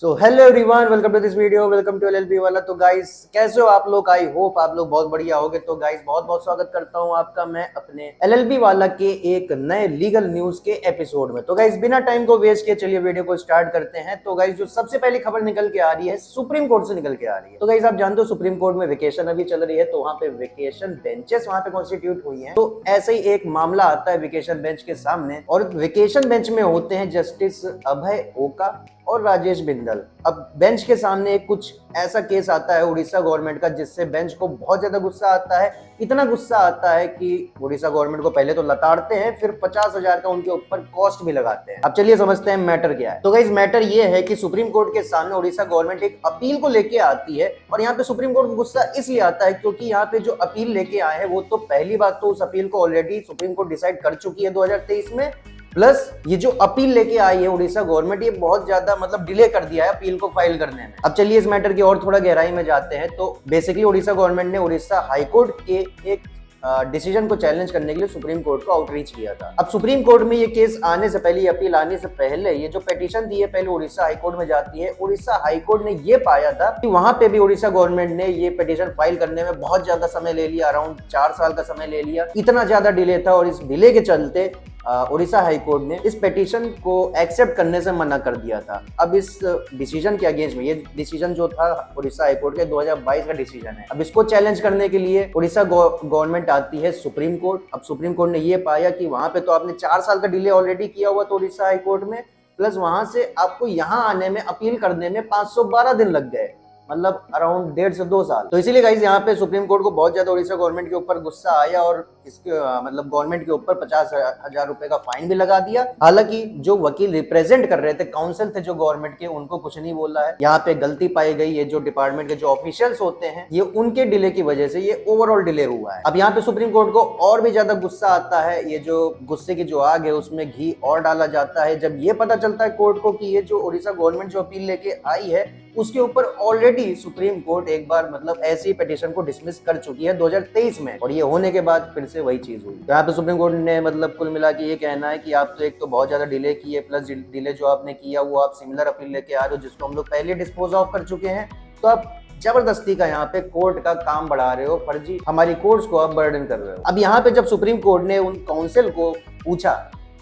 So hello everyone, welcome to this video, welcome to LLB वाला। तो guys कैसे हो आप लोग? आई होप आप लोग बहुत बढ़िया होगे। तो गाइस बहुत बहुत स्वागत करता हूं आपका मैं अपने एलएलबी वाला के एक नए लीगल न्यूज के एपिसोड में। तो गाइस बिना टाइम को वेस्ट किए चलिए वीडियो को स्टार्ट करते हैं। तो गाइस जो सबसे पहली खबर निकल के आ रही है सुप्रीम कोर्ट से निकल के आ रही है। तो गाइस आप जानते हो सुप्रीम कोर्ट में वेकेशन अभी चल रही है, तो वहां पे वेकेशन बेंचेस वहां पे कॉन्स्टिट्यूट हुई है। तो ऐसे ही एक मामला आता है वेकेशन बेंच के सामने, और वेकेशन बेंच में होते हैं जस्टिस अभय ओका और राजेश बिंदल। अब बेंच के सामने कुछ ऐसा केस आता है उड़ीसा गवर्नमेंट का, जिससे बेंच को बहुत ज्यादा गुस्सा आता है। इतना गुस्सा आता है कि उड़ीसा गवर्नमेंट को पहले तो लताड़ते हैं, फिर 50,000 का उनके ऊपर कॉस्ट भी लगाते हैं। अब चलिए समझते हैं मैटर क्या है। तो गाइस मैटर ये है कि सुप्रीम कोर्ट के सामने उड़ीसा गवर्नमेंट एक अपील को लेके आती है, और यहाँ पे सुप्रीम कोर्ट को गुस्सा इसलिए आता है क्योंकि यहाँ पे जो अपील लेके आए हैं वो तो पहली बात तो उस अपील को ऑलरेडी सुप्रीम कोर्ट डिसाइड कर चुकी है 2023 में। प्लस ये जो अपील लेके आई है उड़ीसा गवर्नमेंट, ये बहुत ज्यादा मतलब डिले कर दिया है अपील को फाइल करने में। अब चलिए इस मैटर की और थोड़ा गहराई में जाते हैं। तो बेसिकली उड़ीसा गवर्नमेंट ने उड़ीसा हाईकोर्ट के एक डिसीजन को चैलेंज करने के लिए सुप्रीम कोर्ट को आउटरीच किया था। अब सुप्रीम कोर्ट में ये केस आने से पहले, अपील आने से पहले, ये जो पिटीशन दी है पहले उड़ीसा हाईकोर्ट में जाती है। उड़ीसा हाईकोर्ट ने ये पाया था कि वहां पे भी उड़ीसा गवर्नमेंट ने ये पिटीशन फाइल करने में बहुत ज्यादा समय ले लिया, अराउंड 4 साल का समय ले लिया। इतना ज्यादा डिले था, और इस डिले के चलते उड़ीसा हाईकोर्ट ने इस पिटीशन को एक्सेप्ट करने से मना कर दिया था। अब इस डिसीजन के अगेंस्ट में, ये डिसीजन जो था उड़ीसा हाईकोर्ट के 2022 का डिसीजन है, अब इसको चैलेंज करने के लिए उड़ीसा गवर्नमेंट आती है सुप्रीम कोर्ट। अब सुप्रीम कोर्ट ने ये पाया कि वहां पे तो आपने 4 साल का डिले ऑलरेडी किया हुआ था उड़ीसा हाईकोर्ट में, प्लस वहां से आपको यहाँ आने में, अपील करने में 512 दिन लग गए, मतलब अराउंड 1.5 से 2 साल। तो इसीलिए गाइस यहाँ पे सुप्रीम कोर्ट को बहुत ज्यादा उड़ीसा गवर्नमेंट के ऊपर गुस्सा आया, और इसके मतलब गवर्नमेंट के ऊपर 50,000 रुपए का फाइन भी लगा दिया। हालांकि जो वकील रिप्रेजेंट कर रहे थे, काउंसिल थे जो गवर्नमेंट के, उनको कुछ नहीं बोला है। यहाँ पे गलती पाई गई, ये जो डिपार्टमेंट के जो ऑफिशियल्स होते हैं, ये उनके डिले की वजह से ये ओवरऑल डिले हुआ है। अब यहाँ पे सुप्रीम कोर्ट को और भी ज्यादा गुस्सा आता है। ये जो गुस्से की जो आग है उसमें घी और डाला जाता है जब ये पता चलता है कोर्ट को कि ये जो उड़ीसा गवर्नमेंट जो अपील लेके आई है उसके ऊपर ऑलरेडी सुप्रीम कोर्ट एक बार मतलब ऐसी पिटीशन को डिसमिस कर चुकी है 2023 में, और ये होने के बाद फिर से वही चीज हुई। तो यहाँ पे सुप्रीम कोर्ट ने मतलब कुल मिला के ये कहना है कि आप तो एक तो बहुत ज्यादा डिले किए, प्लस डिले जो आपने किया वो आप सिमिलर अपील लेके आ रहे हो जिसको हम लोग पहले डिस्पोज ऑफ कर चुके हैं। तो आप जबरदस्ती का यहाँ पे कोर्ट का काम बढ़ा रहे हो, फर्जी हमारी कोर्ट्स को आप बर्डन कर रहे हो। अब यहाँ पे जब सुप्रीम कोर्ट ने उन काउंसिल को पूछा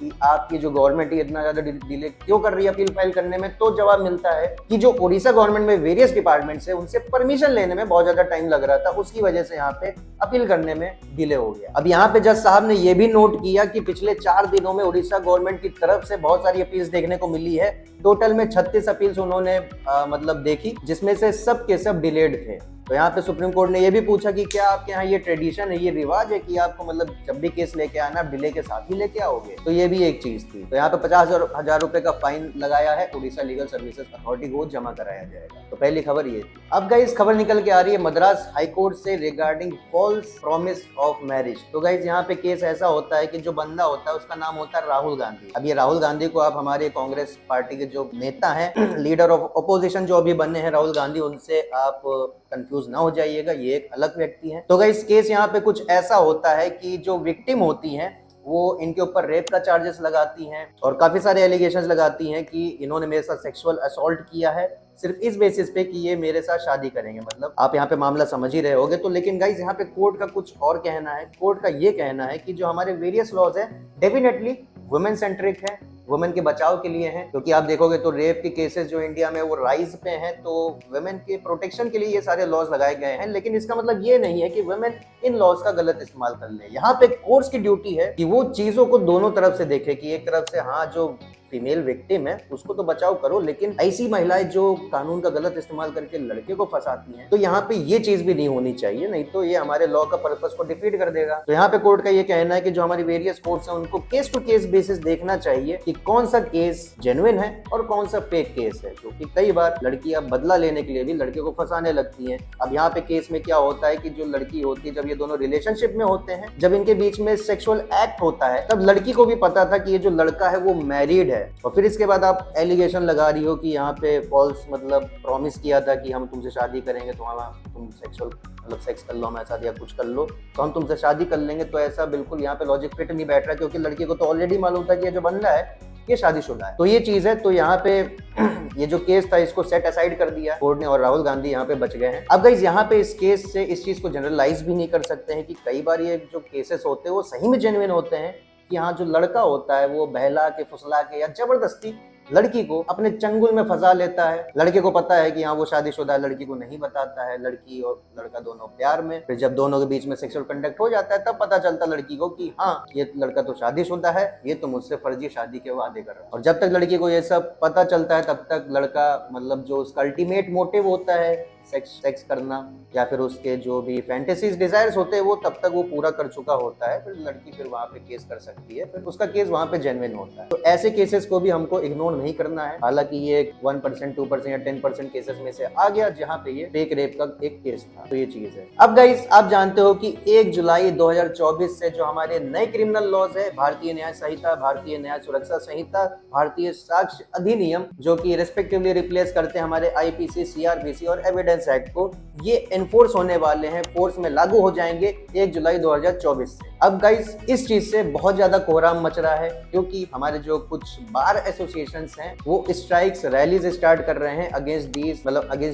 कि आपकी जो गवर्नमेंट है इतना ज्यादा डिले क्यों कर रही है अपील फाइल करने में, तो जवाब मिलता है कि जो उड़ीसा गवर्नमेंट में वेरियस डिपार्टमेंट्स है उनसे परमिशन लेने में बहुत ज्यादा टाइम लग रहा था, उसकी वजह से यहाँ पे अपील करने में डिले हो गया। अब यहाँ पे जज साहब ने यह भी नोट किया कि पिछले 4 दिनों में उड़ीसा गवर्नमेंट की तरफ से बहुत सारी अपील्स देखने को मिली है। टोटल में 36 अपील्स उन्होंने मतलब देखी, जिसमें से सब के सब डिलेड थे। तो यहाँ पे सुप्रीम कोर्ट ने ये भी पूछा कि क्या आपके यहाँ ये ट्रेडिशन है, ये रिवाज है कि आपको मतलब जब भी केस लेके आना आप डिले के साथ ही लेके आओगे? तो ये भी एक चीज थी। तो यहाँ पे 50,000 रुपए का फाइन लगाया है, उड़ीसा लीगल सर्विसेज अथॉरिटी को जमा कराया जाएगा। तो पहली खबर ये थी। अब गाइस खबर निकल के आ रही है मद्रास हाईकोर्ट से regarding false promise of marriage. तो गाइस यहाँ पे केस ऐसा होता है कि जो बंदा होता है उसका नाम होता है राहुल गांधी। अब ये राहुल गांधी को आप हमारे कांग्रेस पार्टी के जो नेता हैं, लीडर ऑफ अपोजिशन जो अभी बने हैं राहुल गांधी, उनसे आप कंफ्यूज ना हो जाइएगा, ये एक अलग व्यक्ति है। तो गाइस केस यहाँ पे कुछ ऐसा होता है कि जो विक्टिम होती हैं वो इनके ऊपर रेप का चार्जेस लगाती हैं, और काफी सारे एलिगेशंस लगाती हैं कि इन्होंने मेरे साथ सेक्सुअल असॉल्ट किया है, सिर्फ इस बेसिस पे कि ये मेरे साथ शादी करेंगे। मतलब आप यहाँ पे मामला समझ ही रहे होगे। तो लेकिन गाइस यहाँ पे कोर्ट का कुछ और कहना है। कोर्ट का ये कहना है कि जो हमारे वेरियस लॉज है डेफिनेटली वुमेन सेंट्रिक है, वुमेन के बचाव के लिए हैं, क्योंकि आप देखोगे तो रेप के केसेस जो इंडिया में वो राइज पे हैं, तो वुमेन के प्रोटेक्शन के लिए ये सारे लॉज लगाए गए हैं। लेकिन इसका मतलब ये नहीं है कि वुमेन इन लॉज का गलत इस्तेमाल कर ले। यहाँ पे कोर्ट्स की ड्यूटी है कि वो चीजों को दोनों तरफ से देखे, कि एक तरफ से हाँ जो फीमेल विक्टिम है उसको तो बचाव करो, लेकिन ऐसी महिलाएं जो कानून का गलत इस्तेमाल करके लड़के को फंसाती हैं, तो यहाँ पे ये चीज भी नहीं होनी चाहिए, नहीं तो ये हमारे लॉ का पर्पस को डिफीट कर देगा। तो यहाँ पे कोर्ट का ये कहना है कि जो हमारी वेरियस कोर्ट्स हैं उनको केस टू केस बेसिस देखना चाहिए कि कौन सा केस जेन्युइन है और कौन सा फेक केस है, क्योंकि कई बार लड़कियां बदला लेने के लिए भी लड़के को फंसाने लगती हैं। अब यहाँ पे केस में क्या होता है कि जो लड़की होती है, जब ये दोनों रिलेशनशिप में होते हैं, जब इनके बीच में सेक्सुअल एक्ट होता है, तब लड़की को भी पता था कि ये जो लड़का है वो मैरिड है, और फिर इसके बाद आप एलिगेशन लगा रही हो कि यहाँ पे फॉल्स मतलब प्रॉमिस किया था कि हम तुमसे शादी करेंगे, तो तुम सेक्सुअल मतलब सेक्स कर लो हमारे साथ या कुछ कर लो तो हम तुमसे शादी कर लेंगे। तो ऐसा बिल्कुल यहाँ पे लॉजिक फिट नहीं बैठ रहा, क्योंकि लड़की को तो ऑलरेडी मालूम था कि ये जो बंदा है ये शादीशुदा है। तो ये चीज है। तो यहाँ पे ये जो केस था इसको सेट असाइड कर दिया कोर्ट ने और राहुल गांधी यहाँ पे बच गए हैं। अब गाइस यहाँ पे इस केस से इस चीज को जनरलाइज भी नहीं कर सकते हैं कि कई बार ये जो केसेस होते हैं वो सही में जेन्युइन होते हैं कि हाँ जो लड़का होता है वो बहला के फुसला के या जबरदस्ती लड़की को अपने चंगुल में फंसा लेता है। लड़के को पता है कि हाँ वो शादीशुदा है, लड़की को नहीं बताता है। लड़की और लड़का दोनों प्यार में, फिर जब दोनों के बीच में सेक्सुअल कंडक्ट हो जाता है तब पता चलता लड़की को कि हाँ ये लड़का तो शादीशुदा है, ये तो मुझसे फर्जी शादी के वादे कर रहा है। और जब तक लड़की को ये सब पता चलता है तब तक लड़का मतलब जो उसका अल्टीमेट मोटिव होता है सेक्स करना या फिर उसके जो भी फैंटेसीज डिजायर्स होते हैं वो तब तक वो पूरा कर चुका होता है। फिर लड़की फिर वहां पे केस कर सकती है, फिर उसका केस वहां पे जेन्युइन होता है। तो ऐसे केसेस को भी हमको इग्नोर नहीं करना है। हालांकि ये 1%, 2% या 10% केसेस में से आ गया जहां पे ये फेक रेप का एक केस था। तो ये चीज है। अब गाइस आप जानते हो कि 1 जुलाई 2024 से जो हमारे नए क्रिमिनल लॉज है, भारतीय न्याय संहिता, भारतीय न्याय सुरक्षा संहिता, भारतीय साक्ष्य अधिनियम, जो कि रेस्पेक्टिवली रिप्लेस करते हैं हमारे आईपीसी, सीआरपीसी और एविडेंस एक्ट को, ये एनफोर्स होने वाले हैं, फोर्स में लागू हो जाएंगे 1 जुलाई 2024 से। अब गाइस इस चीज से बहुत ज्यादा कोहराम मच रहा है क्योंकि हमारे जो कुछ बार एसोसिएशंस हैं वो स्ट्राइक्स, रैलीज स्टार्ट कर रहे हैं अगेंस्ट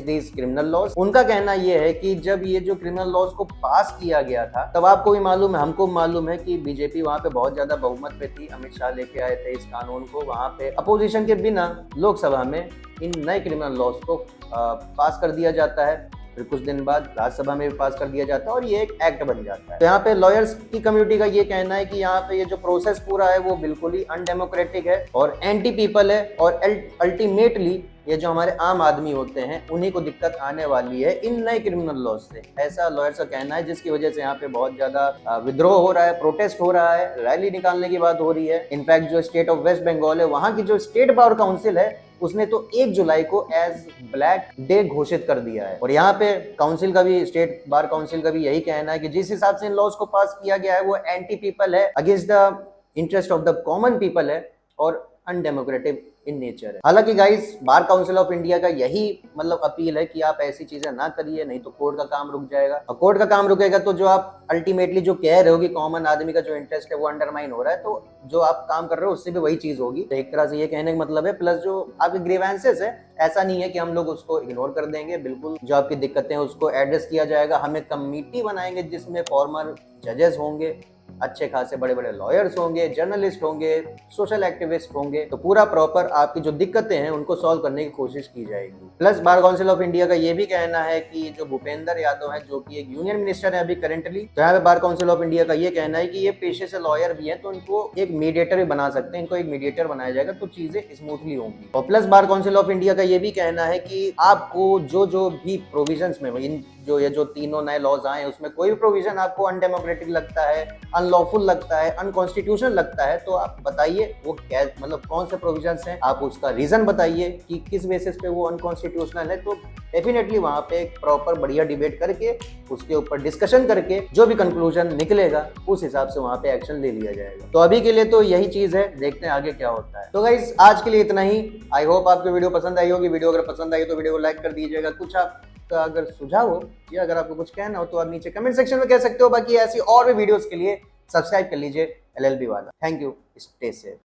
दीज क्रिमिनल लॉज। उनका कहना ये है कि जब ये जो क्रिमिनल लॉज को पास किया गया था तब आपको भी मालूम है, हमको मालूम है कि बीजेपी वहां पे बहुत ज्यादा बहुमत पे थी। अमित शाह लेके आए थे इस कानून को, वहां पे अपोजिशन के बिना लोकसभा में इन नए क्रिमिनल लॉज को पास कर दिया जाता है। फिर कुछ दिन बाद राज्यसभा में भी पास कर दिया जाता है और ये एक एक्ट बन जाता है। तो यहाँ पे लॉयर्स की कम्युनिटी का ये कहना है कि यहाँ पे ये जो प्रोसेस पूरा है वो बिल्कुल ही अनडेमोक्रेटिक है और एंटी पीपल है और अल्टीमेटली ये जो हमारे आम आदमी होते हैं उन्हीं को दिक्कत आने वाली है इन नए क्रिमिनल लॉज से। ऐसा लॉयर्स का कहना है, जिसकी वजह से यहाँ पे बहुत ज्यादा विद्रोह हो रहा है, प्रोटेस्ट हो रहा है, रैली निकालने की बात हो रही है। इनफैक्ट जो स्टेट ऑफ वेस्ट बंगाल है वहां की जो स्टेट बार काउंसिल है उसने तो 1 जुलाई को एज ब्लैक डे घोषित कर दिया है। और यहाँ पे काउंसिल का भी, स्टेट बार काउंसिल का भी यही कहना है कि जिस हिसाब से इन लॉज को पास किया गया है वो एंटी पीपल है, against the interest of the common people है और अनडेमोक्रेटिक इन नेचर है। हालांकि guys bar council of India का यही मतलब अपील है कि आप ऐसी चीजें ना करिए, नहीं तो कोर्ट का काम रुक जाएगा। और कोर्ट का काम रुकेगा तो जो आप अल्टीमेटली जो कह रहे हो कि कॉमन आदमी का जो इंटरेस्ट है वो अंडरमाइन हो रहा है, तो जो आप काम कर रहे हो उससे भी वही चीज होगी। तो एक तरह से ये कहने का मतलब है। प्लस जो आपके ग्रीवेंसेस है, ऐसा नहीं है कि हम लोग उसको इग्नोर कर देंगे, बिल्कुल जो आपकी दिक्कतें हैं उसको एड्रेस किया जाएगा। हम एक कमेटी बनाएंगे जिसमें फॉर्मर जजेस होंगे, अच्छे खासे बड़े बड़े लॉयर्स होंगे, जर्नलिस्ट होंगे, सोशल एक्टिविस्ट होंगे। तो पूरा प्रॉपर आपकी जो दिक्कतें हैं उनको सॉल्व करने की कोशिश की जाएगी। Plus bar council of India का ये भी कहना है कि जो भूपेंद्र यादव है जो कि एक यूनियन मिनिस्टर है अभी करेंटली, तो यहाँ पे बार काउंसिल ऑफ इंडिया का ये कहना है कि ये पेशे से लॉयर भी है तो इनको एक मीडिएटर भी बना सकते हैं, इनको एक मीडिएटर बनाया जाएगा तो चीजें स्मूथली होंगी। और plus bar council of India का ये भी कहना है कि आपको जो भी प्रोविजंस में इन जो तीनों नए लॉज आए उसमें कोई भी प्रोविजन आपको अनडेमोक्रेटिक लगता है, अनलॉफुल लगता है, अनकॉन्स्टिट्यूशनल लगता है तो आप बताइए वो क्या, मतलब कौन से प्रोविजंस हैं, आप उसका रीजन बताइए कि किस बेसिस पे वो अनकॉन्स्टिट्यूशनल है। तो डेफिनेटली वहां पे एक प्रॉपर बढ़िया डिबेट करके उसके ऊपर डिस्कशन करके जो भी कंक्लूजन निकलेगा उस हिसाब से वहां पे एक्शन ले लिया जाएगा। तो अभी के लिए तो यही चीज है, देखते हैं आगे क्या होता है। तो गाइस आज के लिए इतना ही। आई होप आपको वीडियो पसंद आई होगी। वीडियो अगर पसंद आई तो वीडियो को लाइक कर दीजिएगा। कुछ आपका अगर सुझाव हो या अगर आपको कुछ कहना हो तो आप नीचे कमेंट सेक्शन में कह सकते हो। बाकी ऐसी और भी वीडियोस के लिए सब्सक्राइब कर लीजिए LLB वाला। Thank you, stay safe.